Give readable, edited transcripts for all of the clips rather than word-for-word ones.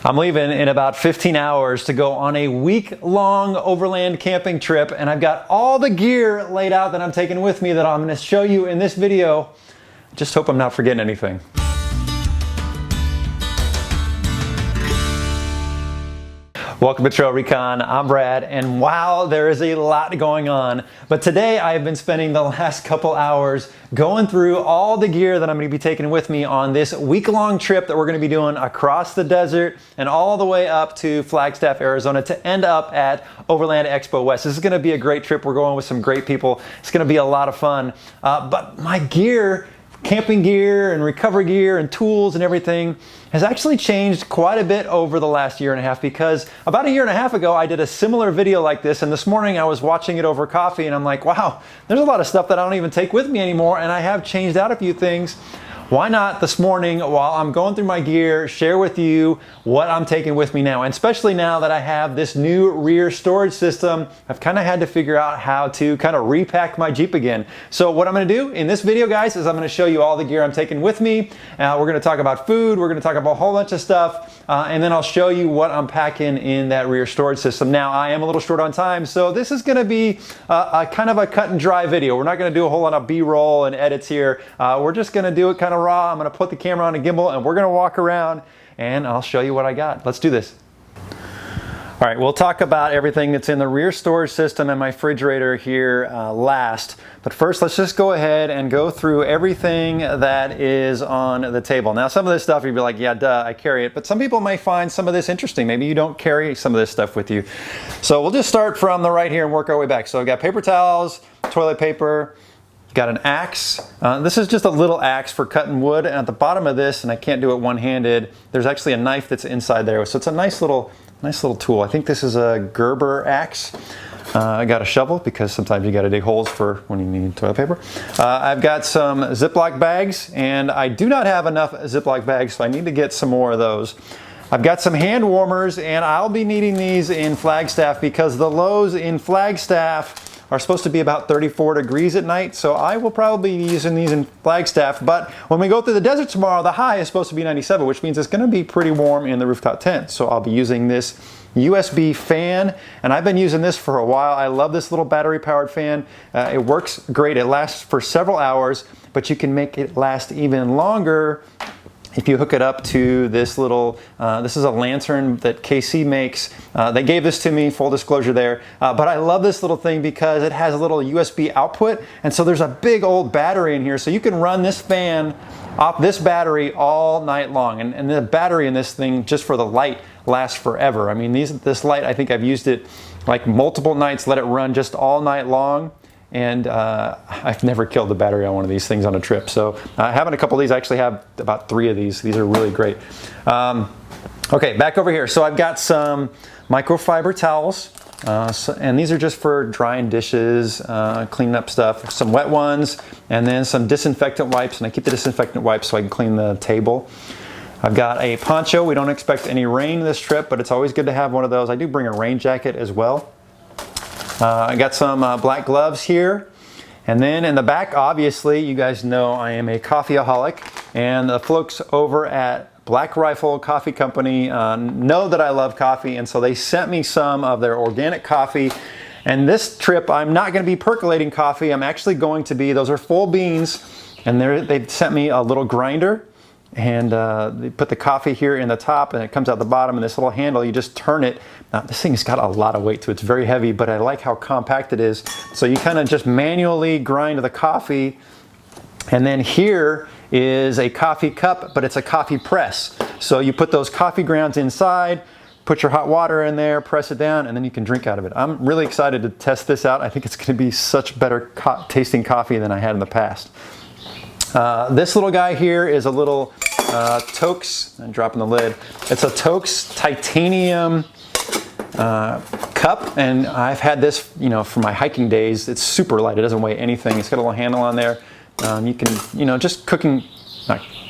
I'm leaving in about 15 hours to go on a week-long overland camping trip, and I've got all the gear laid out that I'm taking with me that I'm going to show you in this video. Just hope I'm not forgetting anything. Welcome to TrailRecon. I'm Brad, and wow, there is a lot going on. But today I have been spending the last couple hours going through all the gear that I'm going to be taking with me on this week-long trip that we're going to be doing across the desert and all the way up to Flagstaff, Arizona to end up at Overland Expo West. This is going to be a great trip. We're going with some great people. It's going to be a lot of fun. But my gear, camping gear and recovery gear and tools and everything has actually changed quite a bit over the last year and a half, because about a year and a half ago I did a similar video like this, and this morning I was watching it over coffee and I'm like, wow, there's a lot of stuff that I don't even take with me anymore, and I have changed out a few things. Why not this morning, while I'm going through my gear, share with you what I'm taking with me now? And especially now that I have this new rear storage system, I've kind of had to figure out how to kind of repack my Jeep again. So what I'm going to do in this video, guys, is I'm going to show you all the gear I'm taking with me. We're going to talk about food, we're going to talk about a whole bunch of stuff, and then I'll show you what I'm packing in that rear storage system. Now, I am a little short on time, so this is going to be a kind of a cut and dry video. We're not going to do a whole lot of B-roll and edits here. We're just going to do it kind of raw. I'm going to put the camera on a gimbal and we're going to walk around and I'll show you what I got. Let's do this. All right, we'll talk about everything that's in the rear storage system and my refrigerator here last. But first, let's just go ahead and go through everything that is on the table. Now, some of this stuff you'd be like, yeah, duh, I carry it. But some people may find some of this interesting. Maybe you don't carry some of this stuff with you. So we'll just start from the right here and work our way back. So I've got paper towels, toilet paper, got an axe. This is just a little axe for cutting wood, and at the bottom of this, and I can't do it one-handed, there's actually a knife that's inside there. So it's a nice little tool. I think this is a Gerber axe. I got a shovel because sometimes you got to dig holes for when you need toilet paper. I've got some Ziploc bags, and I do not have enough Ziploc bags, so I need to get some more of those. I've got some hand warmers, and I'll be needing these in Flagstaff because the lows in Flagstaff are supposed to be about 34 degrees at night, so I will probably be using these in Flagstaff. But when we go through the desert tomorrow, the high is supposed to be 97, which means it's going to be pretty warm in the rooftop tent. So I'll be using this USB fan, and I've been using this for a while. I love this little battery powered fan. It works great. It lasts for several hours, but you can make it last even longer if you hook it up to this little, this is a lantern that KC makes. They gave this to me, full disclosure there, but I love this little thing because it has a little USB output, and so there's a big old battery in here, so you can run this fan off this battery all night long, and the battery in this thing, just for the light, lasts forever. I mean, this light, I think I've used it like multiple nights, let it run just all night long. And I've never killed the battery on one of these things on a trip. So having a couple of these, I actually have about 3 of these. These are really great. Okay, back over here. So I've got some microfiber towels. And these are just for drying dishes, cleaning up stuff. Some wet ones, and then some disinfectant wipes. And I keep the disinfectant wipes so I can clean the table. I've got a poncho. We don't expect any rain this trip, but it's always good to have one of those. I do bring a rain jacket as well. I got some black gloves here, and then in the back, obviously, you guys know I am a coffeeaholic, and the folks over at Black Rifle Coffee Company know that I love coffee, and so they sent me some of their organic coffee. And this trip, I'm not going to be percolating coffee. I'm actually going to be, those are full beans, and they sent me a little grinder. And they put the coffee here in the top, and it comes out the bottom, and this little handle, you just turn it. Now, this thing's got a lot of weight to it. It's very heavy, but I like how compact it is. So you kind of just manually grind the coffee, and then here is a coffee cup, but it's a coffee press. So you put those coffee grounds inside, put your hot water in there, press it down, and then you can drink out of it. I'm really excited to test this out. I think it's going to be such better tasting coffee than I had in the past. This little guy here is a little Toaks, I'm dropping the lid. It's a Toaks titanium cup, and I've had this, for my hiking days. It's super light. It doesn't weigh anything. It's got a little handle on there. You can, just cooking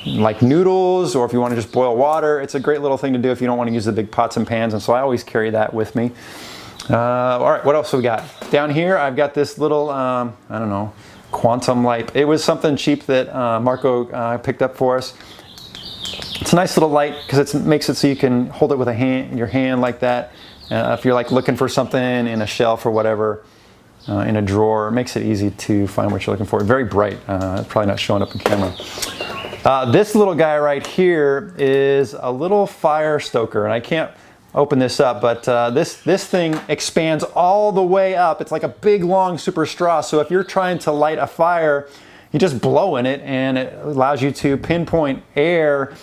like noodles, or if you want to just boil water, it's a great little thing to do if you don't want to use the big pots and pans, and so I always carry that with me. All right, what else we got? Down here, I've got this little, I don't know, quantum light. It was something cheap that Marco picked up for us. It's a nice little light because it makes it so you can hold it with your hand like that. If you're like looking for something in a shelf or whatever, in a drawer, it makes it easy to find what you're looking for. Very bright. It's probably not showing up in camera. This little guy right here is a little fire stoker, and I can't open this up, but this thing expands all the way up. It's like a big long super straw, so if you're trying to light a fire, you just blow in it and it allows you to pinpoint air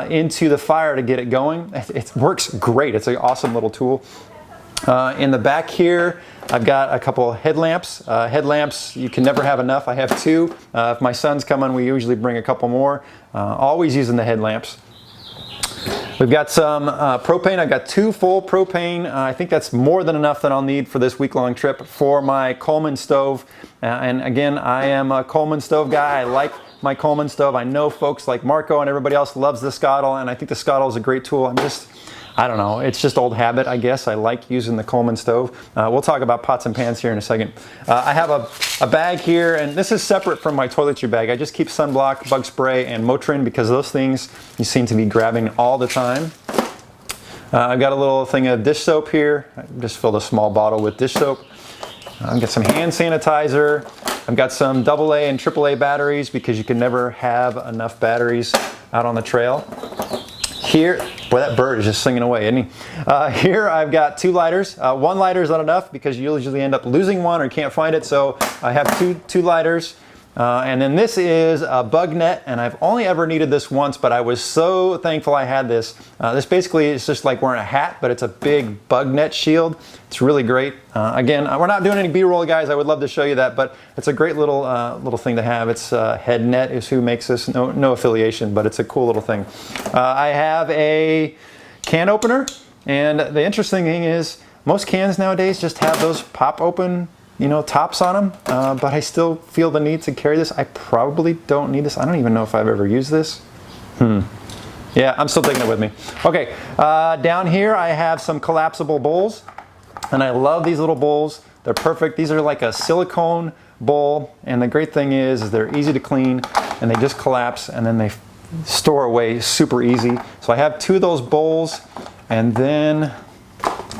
into the fire to get it going. It works great. It's an awesome little tool. In the back here, I've got a couple headlamps. Headlamps, you can never have enough. I have two. If my son's coming, we usually bring a couple more. Always using the headlamps. We've got some propane. I've got 2 full propane. I think that's more than enough that I'll need for this week-long trip for my Coleman stove. And again, I am a Coleman stove guy. I like my Coleman stove. I know folks like Marco and everybody else loves the Scottle, and I think the Scottle is a great tool. I don't know, it's just old habit, I guess. I like using the Coleman stove. We'll talk about pots and pans here in a second. I have a bag here, and this is separate from my toiletry bag. I just keep sunblock, bug spray, and Motrin because those things you seem to be grabbing all the time. I've got a little thing of dish soap here. I just filled a small bottle with dish soap. I've got some hand sanitizer. I've got some AA and AAA batteries because you can never have enough batteries out on the trail. Here, boy, that bird is just singing away, isn't he? Here I've got 2 lighters. 1 lighter is not enough because you usually end up losing one or can't find it, so I have two lighters. And then this is a bug net, and I've only ever needed this once, but I was so thankful I had this. This basically is just like wearing a hat, but it's a big bug net shield. It's really great. Again, we're not doing any B-roll, guys. I would love to show you that, but it's a great little thing to have. It's Head Net is who makes this. No affiliation, but it's a cool little thing. I have a can opener, and the interesting thing is most cans nowadays just have those pop open, you know, tops on them, but I still feel the need to carry this. I probably don't need this. I don't even know if I've ever used this. Yeah, I'm still taking it with me. Okay, down here I have some collapsible bowls, and I love these little bowls. They're perfect. These are like a silicone bowl, and the great thing is they're easy to clean, and they just collapse, and then they store away super easy. So I have 2 of those bowls, and then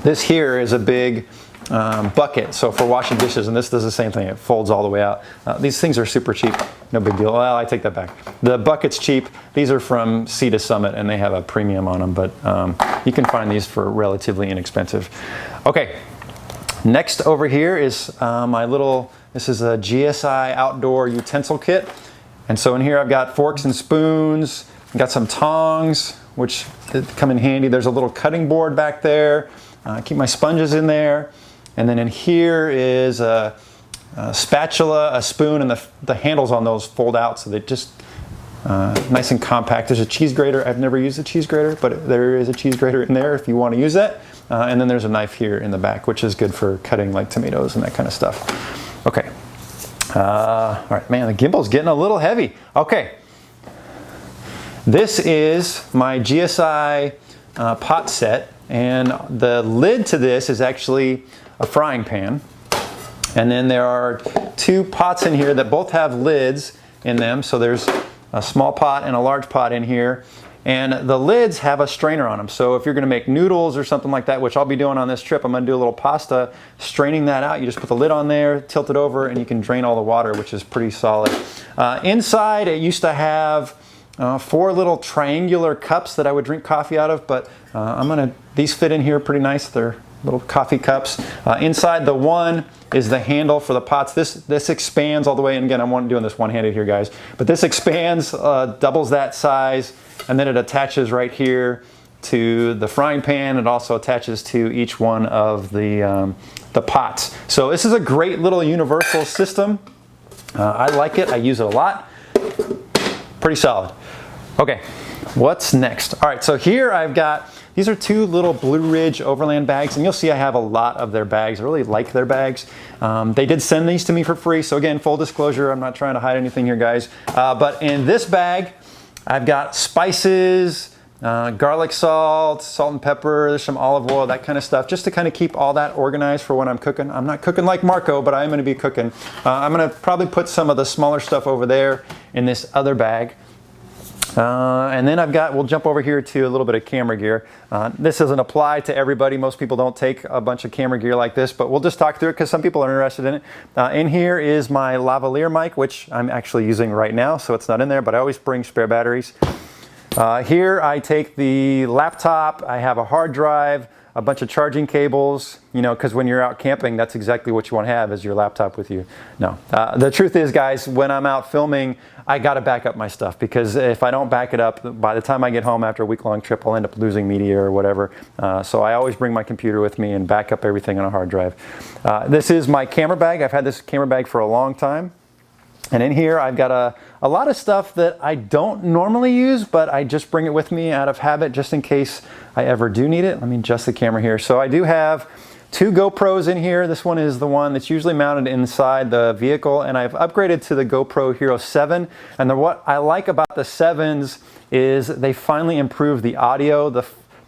this here is a big bucket, so for washing dishes, and this does the same thing. It folds all the way out. These things are super cheap. No big deal. Well, I take that back. The bucket's cheap. These are from Sea to Summit, and they have a premium on them, but you can find these for relatively inexpensive. Okay, next over here is this is a GSI outdoor utensil kit. And so in here I've got forks and spoons. I've got some tongs, which come in handy. There's a little cutting board back there. I keep my sponges in there. And then in here is a spatula, a spoon, and the handles on those fold out so they're just nice and compact. There's a cheese grater. I've never used a cheese grater, but there is a cheese grater in there if you want to use that. And then there's a knife here in the back, which is good for cutting like tomatoes and that kind of stuff. Okay. All right, man, the gimbal's getting a little heavy. Okay. This is my GSI pot set, and the lid to this is actually a frying pan. And then there are 2 pots in here that both have lids in them. So there's a small pot and a large pot in here. And the lids have a strainer on them. So if you're gonna make noodles or something like that, which I'll be doing on this trip, I'm gonna do a little pasta, straining that out. You just put the lid on there, tilt it over, and you can drain all the water, which is pretty solid. Inside, it used to have 4 little triangular cups that I would drink coffee out of, but these fit in here pretty nice. They're little coffee cups. Inside the one is the handle for the pots. This expands all the way, and again, I'm doing this one-handed here, guys, but this expands, doubles that size, and then it attaches right here to the frying pan. It also attaches to each one of the pots. So this is a great little universal system. I like it. I use it a lot. Pretty solid. Okay, what's next? All right, so here I've got, these are 2 little Blue Ridge Overland bags, and you'll see I have a lot of their bags. I really like their bags. They did send these to me for free, so again, full disclosure, I'm not trying to hide anything here, guys. But in this bag, I've got spices, garlic salt, salt and pepper, there's some olive oil, that kind of stuff, just to kind of keep all that organized for when I'm cooking. I'm not cooking like Marco, but I'm gonna be cooking. I'm gonna probably put some of the smaller stuff over there in this other bag. And then we'll jump over here to a little bit of camera gear. This doesn't apply to everybody. Most people don't take a bunch of camera gear like this, but we'll just talk through it because some people are interested in it. In here is my lavalier mic, which I'm actually using right now, so it's not in there, but I always bring spare batteries. Here I take the laptop, I have a hard drive, a bunch of charging cables, you know, because when you're out camping, that's exactly what you want to have is your laptop with you. No, the truth is, guys, when I'm out filming, I got to back up my stuff because if I don't back it up, by the time I get home after a week-long trip, I'll end up losing media or whatever. So I always bring my computer with me and back up everything on a hard drive. This is my camera bag. I've had this camera bag for a long time. And in here, I've got a lot of stuff that I don't normally use, but I just bring it with me out of habit just in case I ever do need it. Let me adjust the camera here. So I do have 2 GoPros in here. This one is the one that's usually mounted inside the vehicle, and I've upgraded to the GoPro Hero 7. And what I like about the 7s is they finally improved the audio. The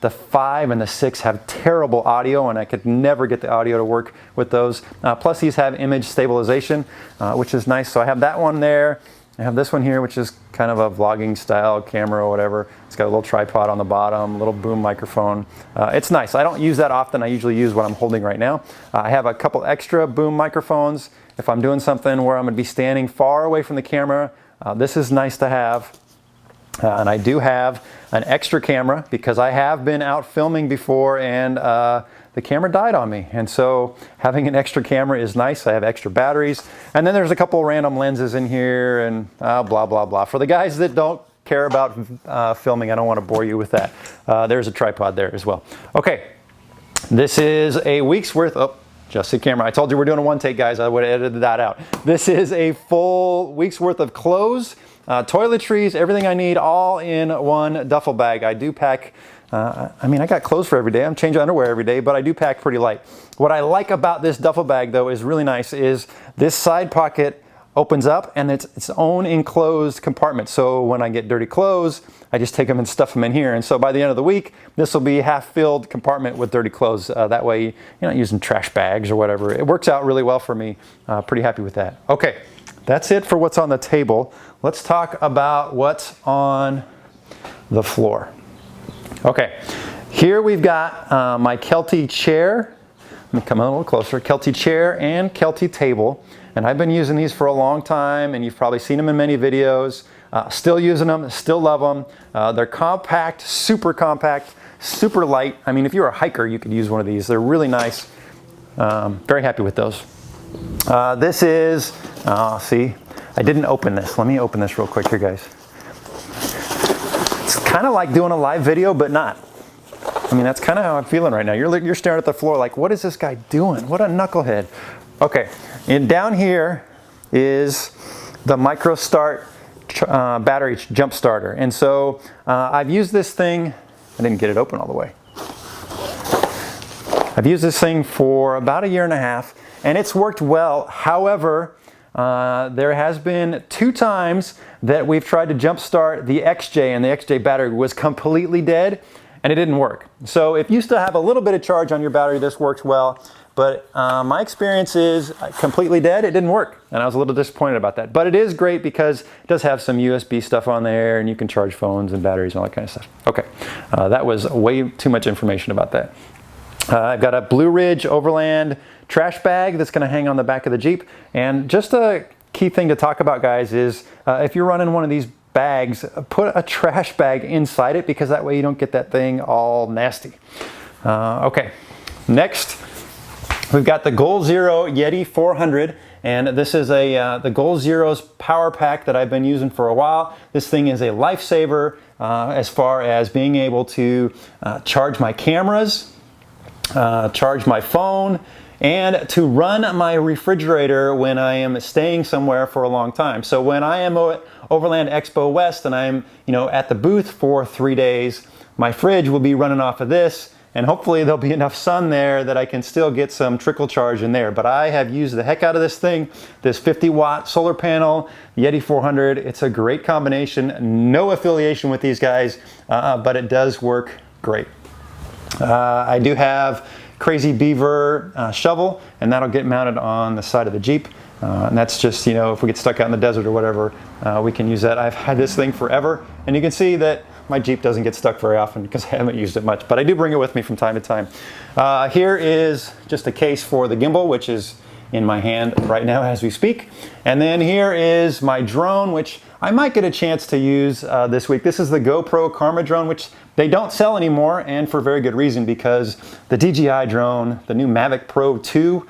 5 and the 6 have terrible audio, and I could never get the audio to work with those. Plus these have image stabilization, which is nice. So I have that one there. I have this one here, which is kind of a vlogging style camera or whatever. It's got a little tripod on the bottom, a little boom microphone. It's nice. I don't use that often. I usually use what I'm holding right now. I have a couple extra boom microphones. If I'm doing something where I'm gonna be standing far away from the camera, this is nice to have. And I do have an extra camera because I have been out filming before and the camera died on me. And so having an extra camera is nice. I have extra batteries. And then there's a couple random lenses in here and blah, blah, blah. For the guys that don't care about filming, I don't want to bore you with that. There's a tripod there as well. Okay, this is a week's worth. Oh, just the camera. I told you we're doing a one take, guys. I would have edited that out. This is a full week's worth of clothes. Toiletries, everything I need, all in one duffel bag. I do pack, I mean, I got clothes for every day. I'm changing underwear every day, but I do pack pretty light. What I like about this duffel bag, though, is really nice, is this side pocket opens up and it's its own enclosed compartment. So when I get dirty clothes, I just take them and stuff them in here. And so by the end of the week, this will be a half-filled compartment with dirty clothes. That way, you're not using trash bags or whatever. It works out really well for me. Pretty happy with that. Okay. That's it for what's on the table. Let's talk about what's on the floor. Okay, here we've got my Kelty chair. Let me come a little closer. Kelty chair and Kelty table. And I've been using these for a long time, and you've probably seen them in many videos. Still using them, still love them. They're compact, super light. I mean, if you're a hiker, you could use one of these. They're really nice. Very happy with those. This is, see, I didn't open this. Let me open this real quick here, guys. It's kind of like doing a live video, but not. I mean, that's kind of how I'm feeling right now. You're staring at the floor like, what is this guy doing? What a knucklehead. Okay, and down here is the Micro Start battery jump starter. And so I've used this thing, I didn't get it open all the way. I've used this thing for about 1.5 years. And it's worked well. However, there has been 2 times that we've tried to jump start the XJ and the XJ battery was completely dead and it didn't work. So if you still have a little bit of charge on your battery, this works well. But my experience is completely dead, it didn't work. And I was a little disappointed about that. But it is great because it does have some USB stuff on there and you can charge phones and batteries and all that kind of stuff. Okay, that was way too much information about that. I've got a Blue Ridge Overland trash bag that's going to hang on the back of the Jeep. And just a key thing to talk about, guys, is if you're running one of these bags, put a trash bag inside it because that way you don't get that thing all nasty. Okay, next we've got the Goal Zero Yeti 400. And this is the Goal Zero's power pack that I've been using for a while. This thing is a lifesaver as far as being able to charge my cameras, charge my phone, and to run my refrigerator when I am staying somewhere for a long time. So when I am at Overland Expo West and I'm at the booth for 3 days, my fridge will be running off of this, and hopefully there'll be enough sun there that I can still get some trickle charge in there. But I have used the heck out of this thing, this 50-watt solar panel, Yeti 400. It's a great combination. No affiliation with these guys, but it does work great. I do have Crazy Beaver shovel, and that'll get mounted on the side of the Jeep. And that's just, you know, if we get stuck out in the desert or whatever, we can use that. I've had this thing forever, and you can see that my Jeep doesn't get stuck very often because I haven't used it much, but I do bring it with me from time to time. Here is just a case for the gimbal, which is in my hand right now as we speak. And then here is my drone, which I might get a chance to use this week. This is the GoPro Karma drone, which they don't sell anymore, and for very good reason, because the DJI drone, the new Mavic Pro 2,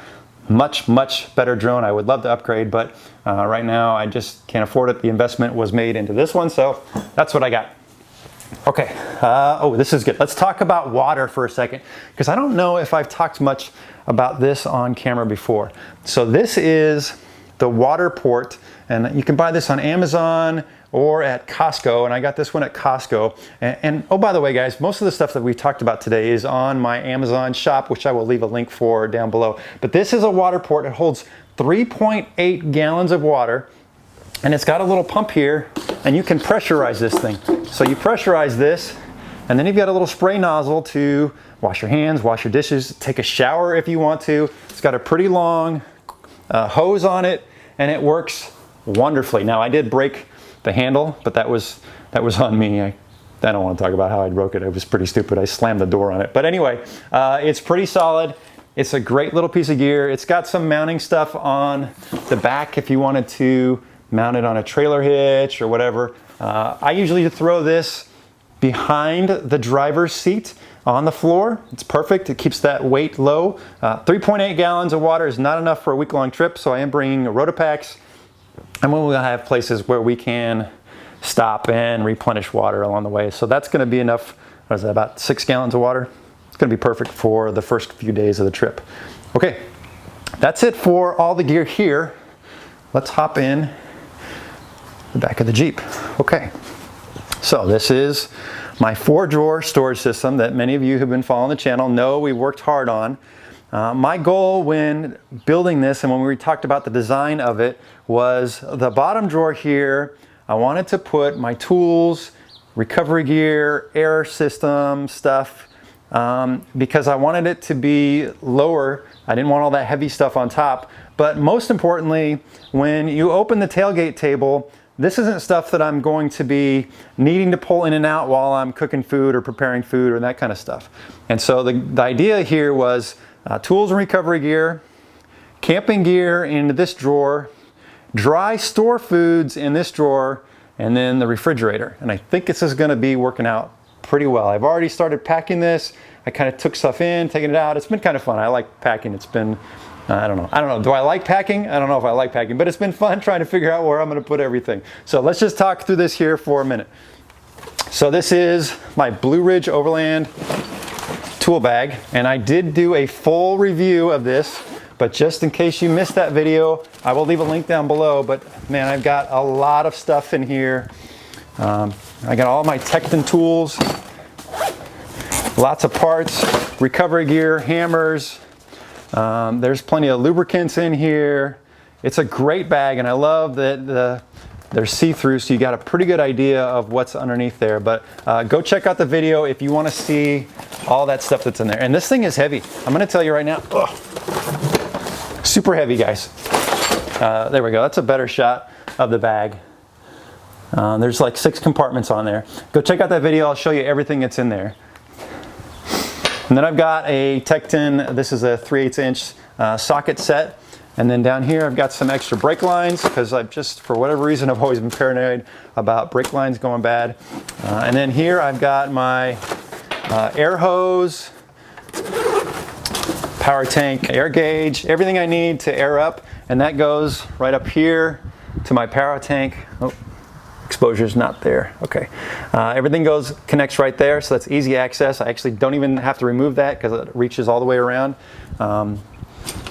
much better drone. I would love to upgrade, but right now I just can't afford it. The investment was made into this one, so that's what I got. Okay, oh, this is good. Let's talk about water for a second, because I don't know if I've talked much about this on camera before. So this is the water port, and you can buy this on Amazon or at Costco, and I got this one at Costco. And oh, by the way, guys, most of the stuff that we talked about today is on my Amazon shop, which I will leave a link for down below. But this is a water port. It holds 3.8 gallons of water, and it's got a little pump here, and you can pressurize this thing. So you pressurize this, and then you've got a little spray nozzle to wash your hands, wash your dishes, take a shower if you want to. It's got a pretty long hose on it, and it works wonderfully. Now, I did break the handle, but that was on me. I don't want to talk about how I broke it. It was pretty stupid. I slammed the door on it. But anyway, it's pretty solid. It's a great little piece of gear. It's got some mounting stuff on the back if you wanted to mount it on a trailer hitch or whatever. I usually throw this behind the driver's seat on the floor. It's perfect. It keeps that weight low. 3.8 gallons of water is not enough for a week-long trip, so I am bringing Rotopacks. And we'll have places where we can stop and replenish water along the way. So that's going to be enough. What is that, about 6 gallons of water? It's going to be perfect for the first few days of the trip. Okay, that's it for all the gear here. Let's hop in the back of the Jeep. Okay, so this is my 4-drawer storage system that many of you who've been following the channel know we worked hard on. My goal when building this and when we talked about the design of it was the bottom drawer here. I wanted to put my tools, recovery gear, air system stuff, because I wanted it to be lower. I didn't want all that heavy stuff on top. But most importantly, when you open the tailgate table, this isn't stuff that I'm going to be needing to pull in and out while I'm cooking food or preparing food or that kind of stuff. And so the idea here was tools and recovery gear, camping gear into this drawer, dry store foods in this drawer, and then the refrigerator. And I think this is going to be working out pretty well. I've already started packing this. I kind of took stuff in, taking it out. It's been kind of fun. I like packing. It's been, I don't know. Do I like packing? I don't know if I like packing, but it's been fun trying to figure out where I'm going to put everything. So let's just talk through this here for a minute. So this is my Blue Ridge Overland tool bag, and I did do a full review of this, but just in case you missed that video, I will leave a link down below. But man, I've got a lot of stuff in here. I got all my Tecton tools, lots of parts, recovery gear, hammers. There's plenty of lubricants in here. It's a great bag, and I love that they're see-through, so you got a pretty good idea of what's underneath there. But go check out the video if you want to see all that stuff that's in there. And this thing is heavy. I'm going to tell you right now. Ugh. Super heavy, guys. There we go. That's a better shot of the bag. There's like 6 compartments on there. Go check out that video. I'll show you everything that's in there. And then I've got a Tecton. This is a 3/8 inch socket set. And then down here I've got some extra brake lines because I've just, for whatever reason, I've always been paranoid about brake lines going bad. And then here I've got my air hose, power tank, air gauge, everything I need to air up. And that goes right up here to my power tank. Oh, exposure's not there. Okay. Everything connects right there, so that's easy access. I actually don't even have to remove that because it reaches all the way around.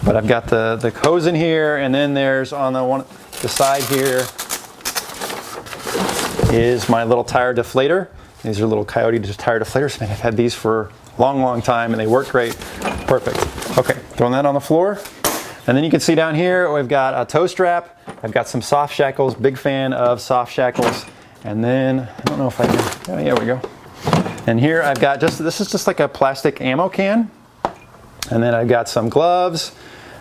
But I've got the hose in here, and then there's on the side here is my little tire deflator. These are little Coyote tire deflators. Man, I've had these for a long time, and they work great. Perfect. Okay, throwing that on the floor. And then you can see down here, we've got a toe strap. I've got some soft shackles, big fan of soft shackles. And then, I don't know if I can, oh, there we go. And here I've got this is just like a plastic ammo can. And then I've got some gloves.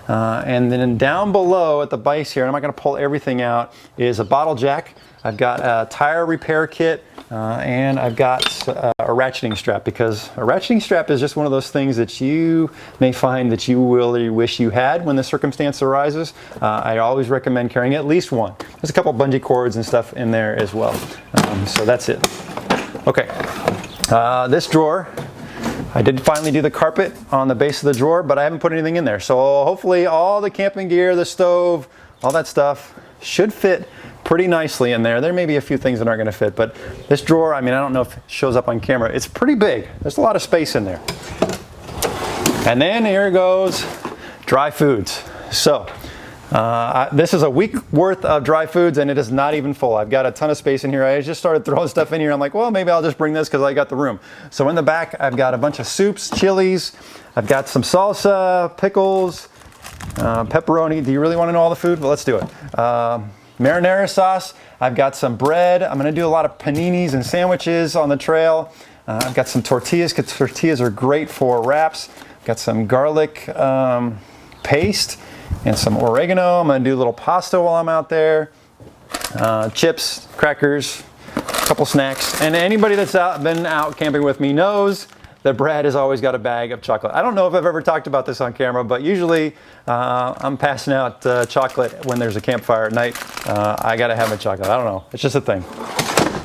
And then down below at the base here, and I'm not going to pull everything out, is a bottle jack. I've got a tire repair kit, and I've got a ratcheting strap, because a ratcheting strap is just one of those things that you may find that you really wish you had when the circumstance arises. I always recommend carrying at least one. There's a couple bungee cords and stuff in there as well. So that's it. Okay, this drawer, I did finally do the carpet on the base of the drawer, but I haven't put anything in there. So hopefully all the camping gear, the stove, all that stuff should fit pretty nicely in there. There may be a few things that aren't going to fit, but this drawer, I mean, I don't know if it shows up on camera. It's pretty big. There's a lot of space in there. And then here goes dry foods. So this is a week worth of dry foods, and it is not even full. I've got a ton of space in here. I just started throwing stuff in here. I'm like, well, maybe I'll just bring this because I got the room. So in the back, I've got a bunch of soups, chilies. I've got some salsa, pickles, pepperoni. Do you really want to know all the food? Well, let's do it. Marinara sauce. I've got some bread. I'm going to do a lot of paninis and sandwiches on the trail. I've got some tortillas, because tortillas are great for wraps. Got some garlic paste and some oregano. I'm going to do a little pasta while I'm out there. Chips, crackers, a couple snacks. And anybody that's been out camping with me knows that Brad has always got a bag of chocolate. I don't know if I've ever talked about this on camera, but usually I'm passing out chocolate when there's a campfire at night. I gotta have my chocolate. I don't know, it's just a thing.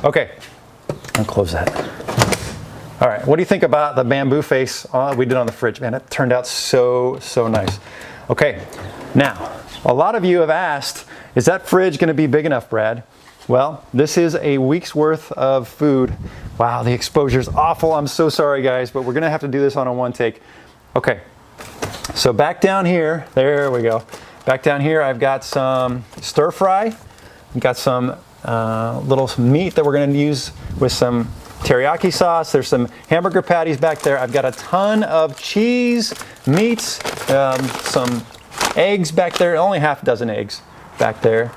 Okay, I'll close that. All right, what do you think about the bamboo face we did on the fridge? Man, it turned out so nice. Okay, now, a lot of you have asked, is that fridge gonna be big enough, Brad? Well, this is a week's worth of food. Wow, the exposure's awful. I'm so sorry, guys, but we're gonna have to do this on a one take. Okay, so back down here, there we go. Back down here, I've got some stir fry. I've got some little meat that we're gonna use with some teriyaki sauce. There's some hamburger patties back there. I've got a ton of cheese, meats, some eggs back there, only half a dozen eggs back there.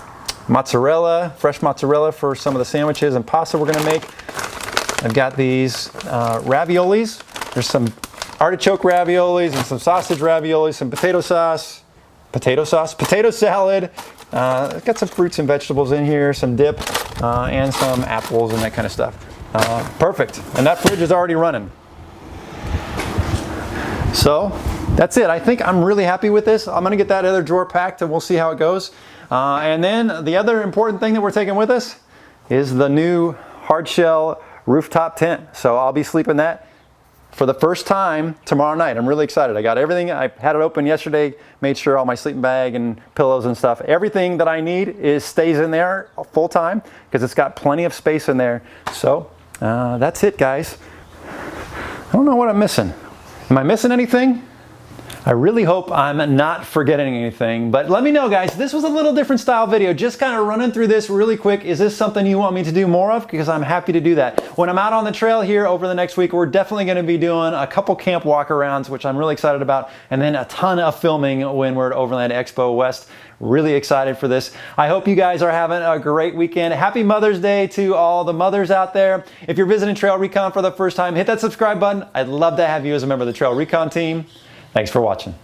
Mozzarella, fresh mozzarella for some of the sandwiches and pasta we're gonna make. I've got these raviolis. There's some artichoke raviolis and some sausage raviolis, some potato salad. I've got some fruits and vegetables in here, some dip, and some apples and that kind of stuff. Perfect, and that fridge is already running. So that's it. I think I'm really happy with this. I'm gonna get that other drawer packed and we'll see how it goes. And then the other important thing that we're taking with us is the new hard shell rooftop tent. So I'll be sleeping that for the first time tomorrow night. I'm really excited. I got everything. I had it open yesterday, made sure all my sleeping bag and pillows and stuff, everything that I need stays in there full time because it's got plenty of space in there. So that's it, guys. I don't know what I'm missing. Am I missing anything? I really hope I'm not forgetting anything, but let me know, guys. This was a little different style video, just kind of running through this really quick. Is this something you want me to do more of? Because I'm happy to do that. When I'm out on the trail here over the next week, we're definitely going to be doing a couple camp walkarounds, which I'm really excited about, and then a ton of filming when we're at Overland Expo West. Really excited for this. I hope you guys are having a great weekend. Happy Mother's Day to all the mothers out there. If you're visiting TrailRecon for the first time, hit that subscribe button. I'd love to have you as a member of the TrailRecon team. Thanks for watching.